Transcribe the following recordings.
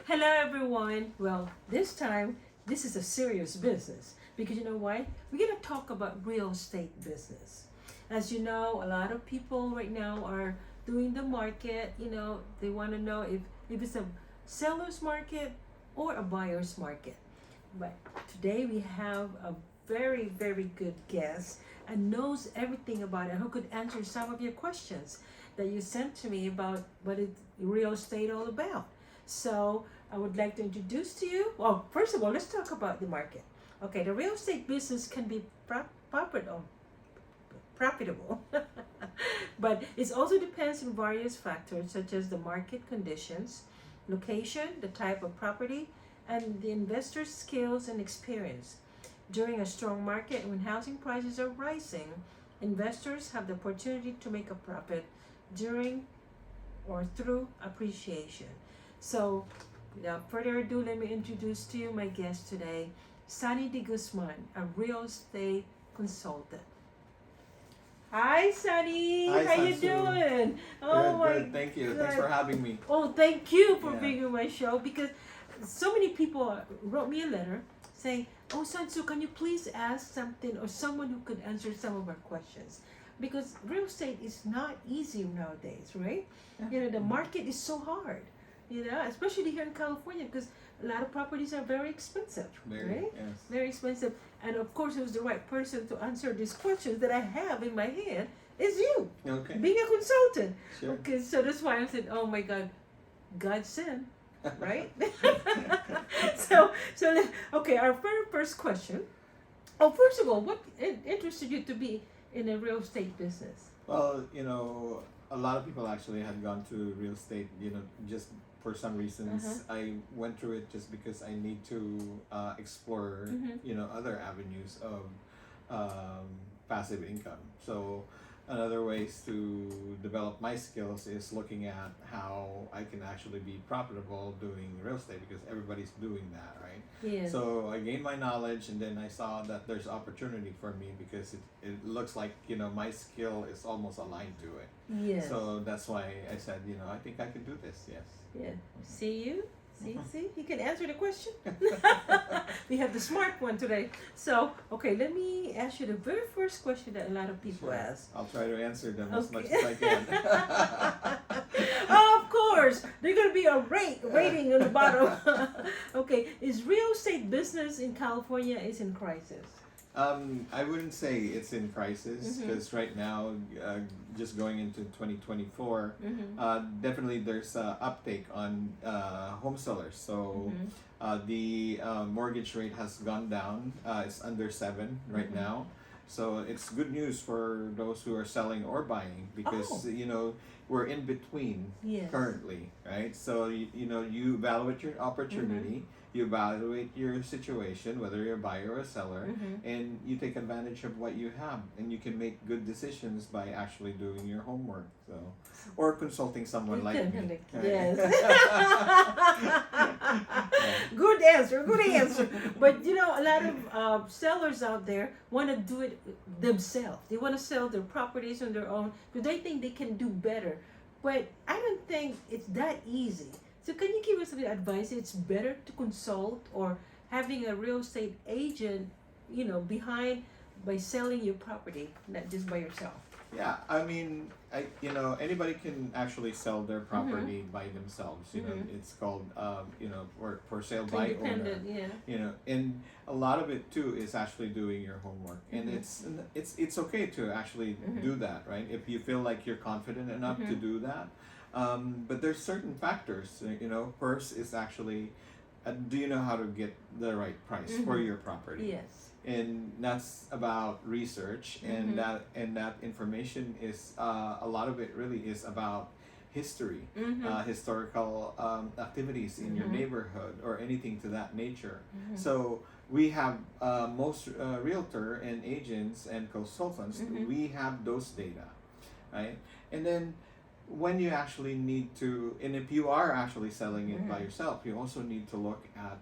Hello, everyone. Well, this time, this is a serious business because you know why? We're going to talk about real estate business. As you know, a lot of people right now are doing the market. They want to know if it's a seller's market or a buyer's market. But today we have a very, very good guest and knows everything about it, who could answer some of your questions that you sent to me about what is real estate all about. So I would like to introduce to you. Well, first of all, let's talk about the market. Okay, the real estate business can be profitable, but it also depends on various factors such as the market conditions, location, the type of property, and the investor's skills and experience. During a strong market, when housing prices are rising, investors have the opportunity to make a profit during or through appreciation. So, without further ado, let me introduce to you my guest today, Sunny De Guzman, a real estate consultant. Hi, Sunny. Hi, How you Sansu. doing? Good, My good. Thank you. Thanks God. for having me. Oh, thank you for Yeah. being on my show because so many people wrote me a letter saying, "Oh, Sansu, can you please ask something or someone who could answer some of our questions?" Because real estate is not easy nowadays, right? The market is so hard. Especially here in California because a lot of properties are very expensive, Very, right? yes. Very expensive. And of course, it was the right person to answer these questions that I have in my hand is you, Okay, being a consultant. sure. Okay, so that's why I said, "Oh my God, God sent." Right? Okay, our very first question. Oh, first of all, what interested you to be in a real estate business? Well, a lot of people actually had gone to real estate, just for some reasons. I went through it just because I need to explore, Mm-hmm. other avenues of passive income. So, another ways to develop my skills is looking at how I can actually be profitable doing real estate because everybody's doing that, right? Yes. So I gained my knowledge and then I saw that there's opportunity for me because it looks like, my skill is almost aligned to it. Yes. So that's why I said, I think I can do this, yes. Yeah. See you. See, he can answer the question. We have the smart one today. So, okay, let me ask you the very first question that a lot of people Sure. ask. I'll try to answer them as much Okay. as I can. Of course, there's gonna be a rating on the bottom. Okay, is real estate business in California is in crisis? I wouldn't say it's in crisis Mhm. because right now, just going into 2024, Mm-hmm. definitely there's uptake on home sellers. So Mm-hmm. the mortgage rate has gone down. It's under 7 right Mhm. now. So it's good news for those who are selling or buying because Oh. we're in between Yes. currently, right? So you evaluate your opportunity, you evaluate your situation, whether you're a buyer or a seller, Mm-hmm. and you take advantage of what you have, and you can make good decisions by actually doing your homework. So, or consulting someone like me. Yes. Yeah. Good answer. Good answer. But a lot of sellers out there want to do it themselves. They want to sell their properties on their own because they think they can do better. But I don't think it's that easy. So can you give us some advice? It's better to consult or having a real estate agent, behind by selling your property, not just by yourself. Yeah, I mean, anybody can actually sell their property by themselves. It's called, for sale by owner. Independent, yeah. And a lot of it too is actually doing your homework, and it's okay to actually do that, right? If you feel like you're confident enough to do that, but there's certain factors. First is actually, do you know how to get the right price for your property? Yes. And that's about research, and that information is a lot of it really is about history, historical activities in your neighborhood or anything to that nature. So we have most realtor and agents and consultants, we have those data, right? And then when you actually need to, and if you are actually selling it by yourself, you also need to look at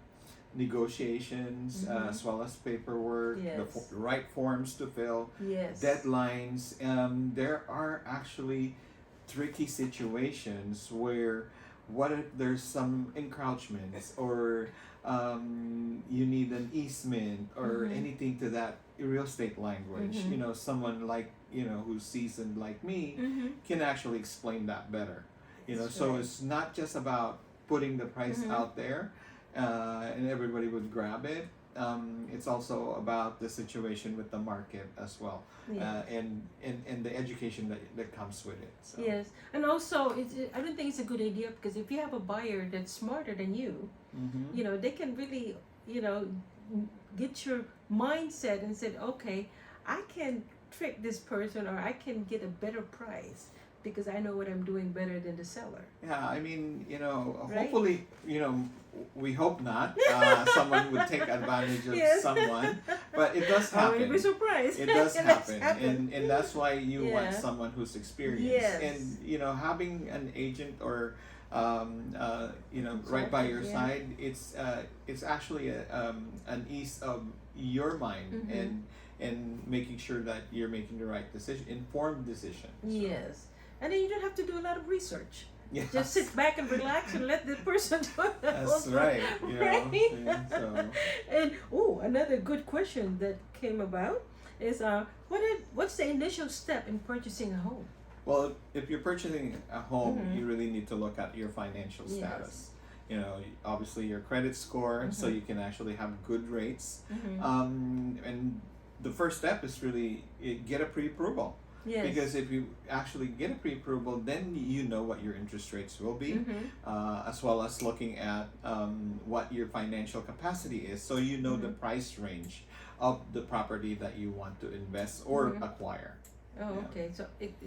negotiations as well as paperwork, Yes. the right forms to fill, Yes. deadlines. There are actually tricky situations where what if there's some encroachments, or you need an easement, or anything to that real estate language. You know, someone like, you know, who's seasoned like me can actually explain that better. You know, That's so right. it's not just about putting the price out there and everybody would grab it. It's also about the situation with the market as well, Yeah. and the education that comes with it. So. Yes, and also I don't think it's a good idea because if you have a buyer that's smarter than you, Mm-hmm. you know, they can really, you know, get your mindset and said, okay, I can trick this person or I can get a better price because I know what I'm doing better than the seller. Yeah, I mean, you know, Right? hopefully, you know, we hope not. Someone would take advantage of Yes. someone, but it does I will be happen. surprised. It does It does happen, and that's why you want Yeah. someone who's experienced. Yes. And you know, having an agent or you know, right by your Yeah. side, it's actually an ease of your mind, and making sure that you're making the right decision, informed decision. So, Yes, and then you don't have to do a lot of research. yes. Just sit back and relax and let the person do it. That's right. You know, Right? and so. And another good question that came about is what's the initial step in purchasing a home? Well, if you're purchasing a home, Mhm. you really need to look at your financial Yes. status. You know, obviously your credit score, so you can actually have good rates. And the first step is really get a pre-approval. Yes. Because if you actually get a pre-approval, then you know what your interest rates will be, as well as looking at what your financial capacity is, so you know the price range of the property that you want to invest or acquire. Oh, Yeah. okay.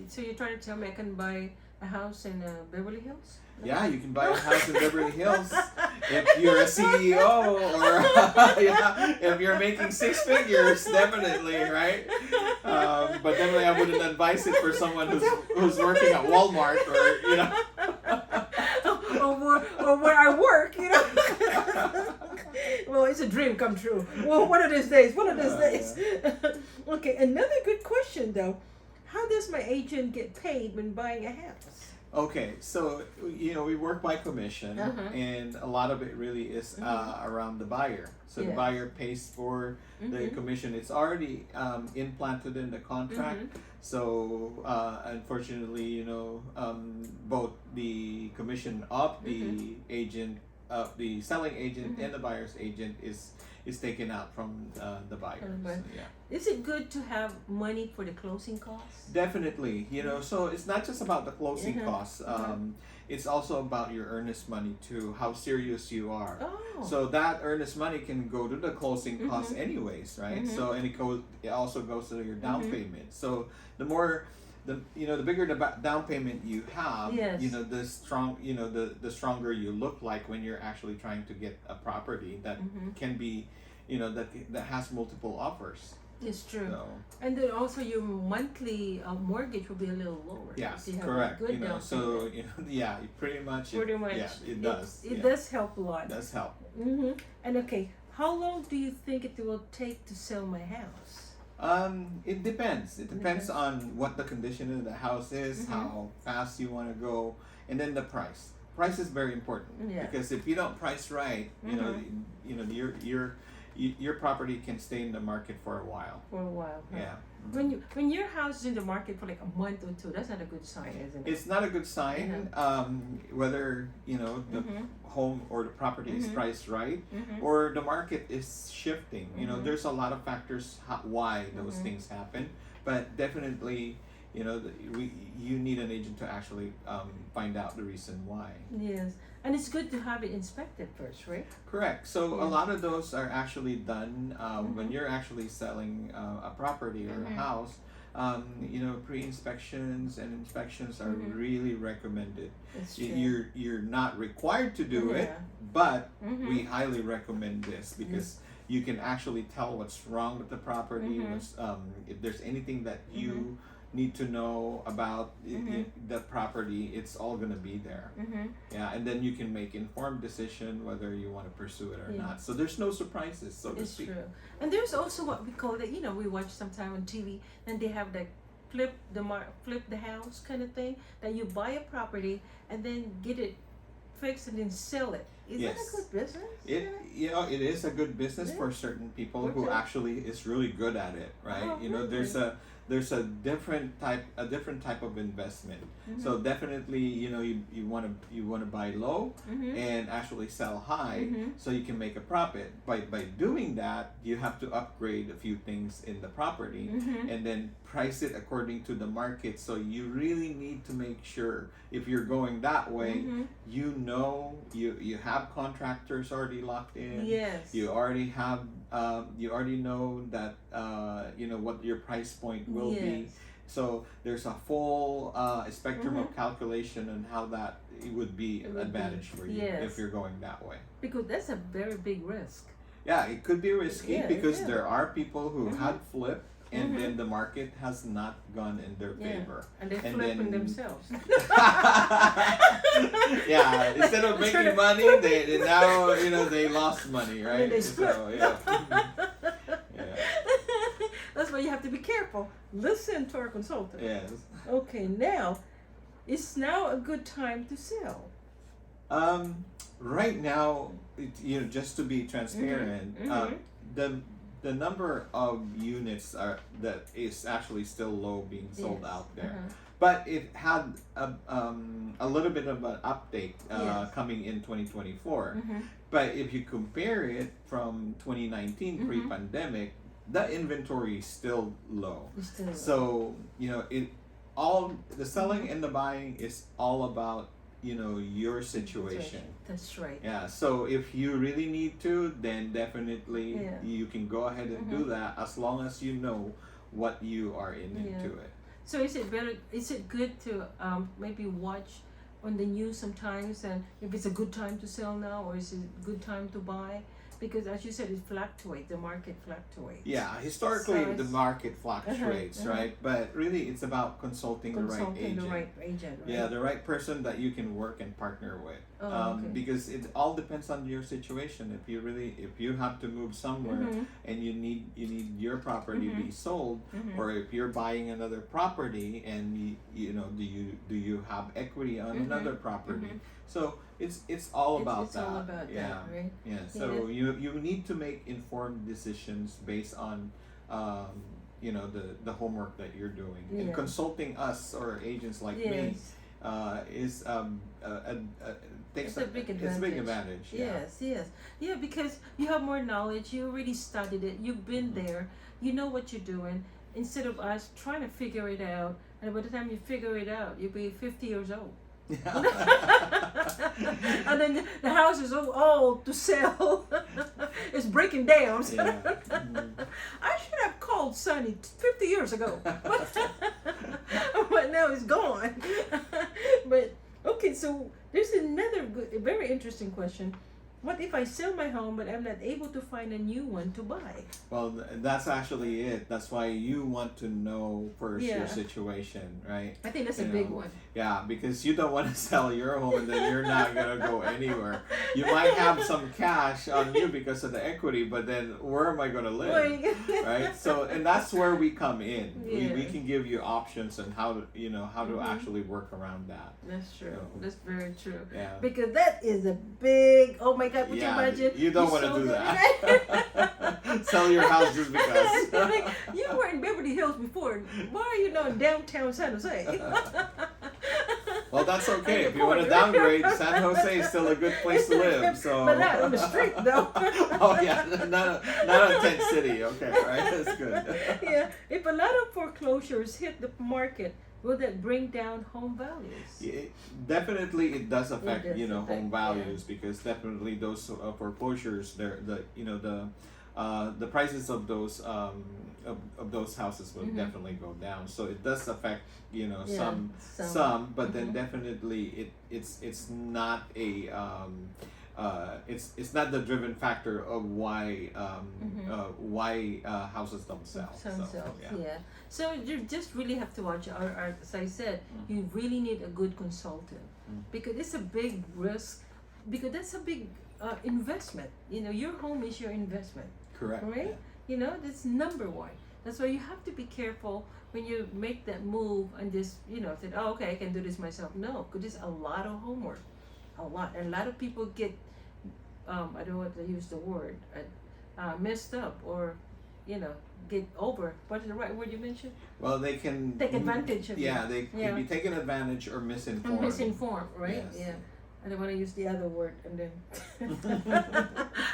So you're trying to tell me I can buy a house in Beverly Hills? Yeah, you can buy a house in Beverly Hills if you're a CEO, or yeah, if you're making six figures, definitely, right? But definitely, I wouldn't advise it for someone who's working at Walmart, or you know. or where I work, you know. Well, it's a dream come true. Well, one of these days. Okay, another good question though. How does my agent get paid when buying a house? Okay, so you know, we work by commission, and a lot of it really is around the buyer. So the Yes. buyer pays for the commission. It's already implanted in the contract. So unfortunately, you know, both the commission of the agent, the selling agent, and the buyer's agent is taken out from the buyer. buyer. So, yeah. Is it good to have money for the closing costs? Definitely, you know, so it's not just about the closing costs. It's also about your earnest money too, how serious you are. Oh. So that earnest money can go to the closing costs anyways, right? So and it also goes to your down payment. So the more the bigger the down payment you have, Yes. you know, the stronger you look like when you're actually trying to get a property that can be, you know, that has multiple offers. It's true. So And then also your monthly mortgage will be a little lower. yes, if you have a correct. good You know, down so payment. you know, yeah, pretty much. Pretty much. Yeah, it does. It yeah. does help a lot. It does help. And okay, how long do you think it will take to sell my house? It depends. It depends on what the condition of the house is, how fast you want to go, and then the price. Price is very important because if you don't price right, you know, your property can stay in the market for a while. For a while. Huh? Yeah. When your house is in the market for like a month or two, that's not a good sign, isn't it? It's not a good sign whether, you know, the home or the property is priced right, or the market is shifting. You know, there's a lot of factors why those things happen, but definitely, you know, you need an agent to actually find out the reason why. Yes, and it's good to have it inspected first, right? Correct. So Yeah. a lot of those are actually done when you're actually selling a property or a house. You know, pre-inspections and inspections are really recommended. That's true. You're not required to do it, but we highly recommend this because you can actually tell what's wrong with the property. If there's anything that you need to know about the property, it's all gonna be there. Yeah, and then you can make informed decision whether you want to pursue it or not. So there's no surprises, so to It's speak. true. And there's also what we call that, you know, we watch sometime on TV and they have like flip the house kind of thing, that you buy a property and then get it fix and then sell it. Is that a Yes. good business? It is a good business Yeah. for certain people who Okay. actually is really good at it, right? Oh, There's really? a different type of investment. Mhm. So definitely, you want to buy low Mhm. and actually sell high, Mhm. so you can make a profit. By doing that, you have to upgrade a few things in the property, Mhm. and then price it according to the market. So you really need to make sure, if you're going that way, Mhm. you have contractors already locked in. Yes. You already have you already know that what your price point will be. Yes. So there's a full spectrum Mhm. of calculation on how that it would be It an would be, advantage for you yes. if you're going that way. Because that's a very big risk. Yeah, it could be risky Yeah, because yeah. there are people who Mhm. had flipped, and Mhm. then the market has not gone in their Yeah. favor. And they're And flipping then- themselves. Yeah, instead of Instead making of money, they now they lost money, And right? then they split. So yeah. Yeah. That's why you have to be careful. Listen to our consultant. Yes. Okay, now, it's now a good time to sell. Right now, just to be transparent, Mhm. the number of units that is actually still low being sold Yes. out there. Uh-huh. But it had a little bit of an update Yes. coming in 2024. Mhm. But if you compare it from 2019 Mhm. pre-pandemic, the inventory is still low. It's still- So the selling and the buying is all about your situation. That's right. Yeah. So if you really need to, then definitely Yeah. you can go ahead and do that, as long as you know what you are into it. So is it better? Is it good to maybe watch on the news sometimes, and if it's a good time to sell now, or is it a good time to buy? Because as you said, it fluctuates. The market fluctuates. Yeah, historically So the it's- market fluctuates, uh-huh. right? But really, it's about consulting the right Consulting agent. the right agent. Right? Yeah, the right person that you can work and partner with. Oh, okay. Because it all depends on your situation. If you have to move somewhere Mhm. and you need your property to be sold, Mhm. or if you're buying another property and do you have equity on Mhm. another property? Mhm. So it's all about it's that. all about yeah. that, right? Yeah, so you need to make informed decisions based on the homework that you're doing. And Yeah. consulting us or agents like me Yes. is takes It's a big It's a big advantage. advantage. Yeah. Yes, because you have more knowledge. You already studied it. You've been Mhm. there. You know what you're doing. Instead of us trying to figure it out, and by the time you figure it out, you'll be 50 years old. And then the house is so old to sell. It's breaking down. Yeah. Mhm. I should have called Sonny 50 years ago. But now it's gone. But okay, so there's another very interesting question. What if I sell my home but I'm not able to find a new one to buy? Well, that's actually it. That's why you want to know first Yeah. your situation, right? I think that's a You big know, one. Yeah, because you don't want to sell your home and then you're not gonna go anywhere. You might have some cash on you because of the equity, but then where am I gonna live? Right? So, and that's where we come in. We Yeah. can give you options on how to Mhm. actually work around that. That's true. So- That's very true. Yeah. Because that is a big, oh my God, could you Yeah, imagine? you don't want to sold do it. that. Sell your house just because. Like, you were in Beverly Hills before. Why are you now in downtown San Jose? Well, that's okay. On If the you want to corner. downgrade, San Jose is still a good place to live. So. But not on the street, though. Oh yeah, not a tent city. Okay, right. That's good. Yeah, if a lot of foreclosures hit the market, will that bring down home values? Definitely, it does affect does home affect, values, because definitely those foreclosures, the prices of those houses will Mhm. definitely go down. So it does affect Yeah, some, but then Mhm. definitely it's not a it's not the driven factor of why houses don't sell. Some So, cells, yeah. yeah. So you just really have to watch. As I said, Mhm. you really need a good consultant Mhm. because it's a big risk. Because that's a big investment. Your home is your investment, Correct. right? That's number one. That's why you have to be careful when you make that move and just say, oh, okay, I can do this myself. No, because it's a lot of homework, a lot, and a lot of people get I don't want to use the word messed up, or get over. What is the right word you mentioned? Well, they can Take advantage of Yeah, it. they Yeah. can be taken advantage or misinformed. Misinformed, right? Yes. Yeah. I don't want to use the other word, and then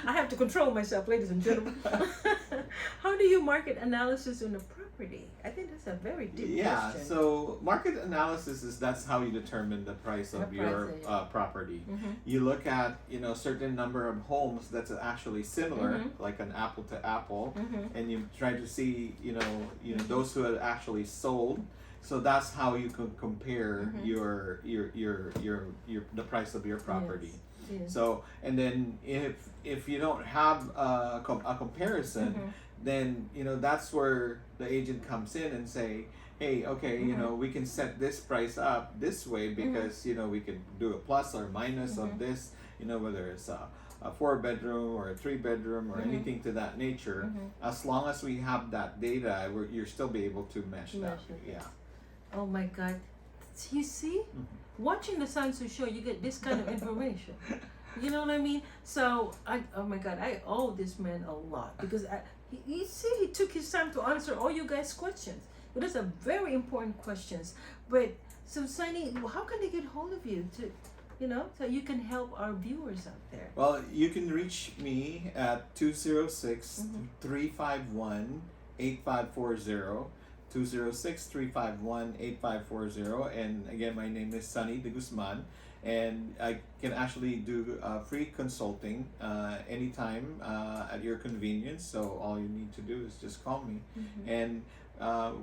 I have to control myself, ladies and gentlemen. How do you market analysis on a property? I think that's a very deep Yeah, question. so market analysis that's how you determine the price of The your price, yeah. property. Mm-hmm. You look at certain number of homes that's actually similar, Mhm. like an apple to apple, Mm-hmm. and you try to see those who have actually sold. So that's how you can compare Mhm. your the price of your property. Yes. So, and then if you don't have a comparison, Mhm. then that's where the agent comes in and say, hey, okay, Mhm. we can set this price up this way because we can do a plus or minus of Mhm. this, whether it's a 4-bedroom or a 3-bedroom or Mhm. anything to that nature. Mhm. As long as we have that data, you're still be able to mesh that. Mesh it. Yeah. Oh my God. You see? Watching the Sansu show, you get this kind of information. You know what I mean? So, oh my God, I owe this man a lot because he took his time to answer all you guys' questions. But those are very important questions. But, so Sunny, how can they get hold of you so you can help our viewers out there? Well, you can reach me at 206-351-8540. 206-351-8540, and again, my name is Sunny de Guzman, and I can actually do free consulting anytime at your convenience. So all you need to do is just call me, and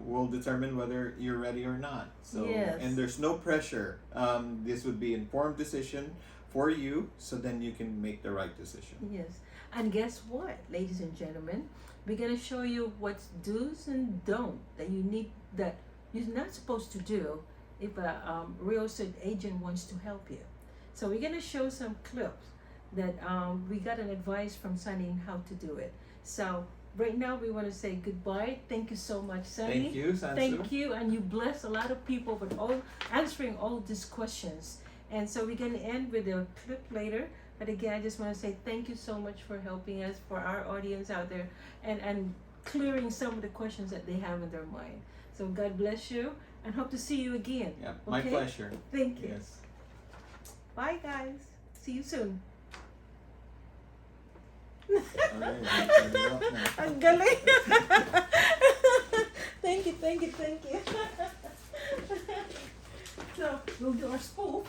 we'll determine whether you're ready or not. So Yes. and there's no pressure. This would be informed decision for you, so then you can make the right decision. Yes. And guess what, ladies and gentlemen? We're going to show you what's do's and don't that you're not supposed to do if a real estate agent wants to help you. So we're going to show some clips that we got an advice from Sunny on how to do it. So right now we want to say goodbye. Thank you so much, Sunny. Thank you, Sansu. Thank you, and you bless a lot of people with answering all these questions. And so we're going to end with a clip later. But again, I just want to say thank you so much for helping us, for our audience out there, and clearing some of the questions that they have in their mind. So God bless you, and hope to see you again. Yeah, my Okay? pleasure. Thank you. Yes. Bye, guys. See you soon. Alright, turn it up now. Ang galing. Thank you. So, we'll do our spoof.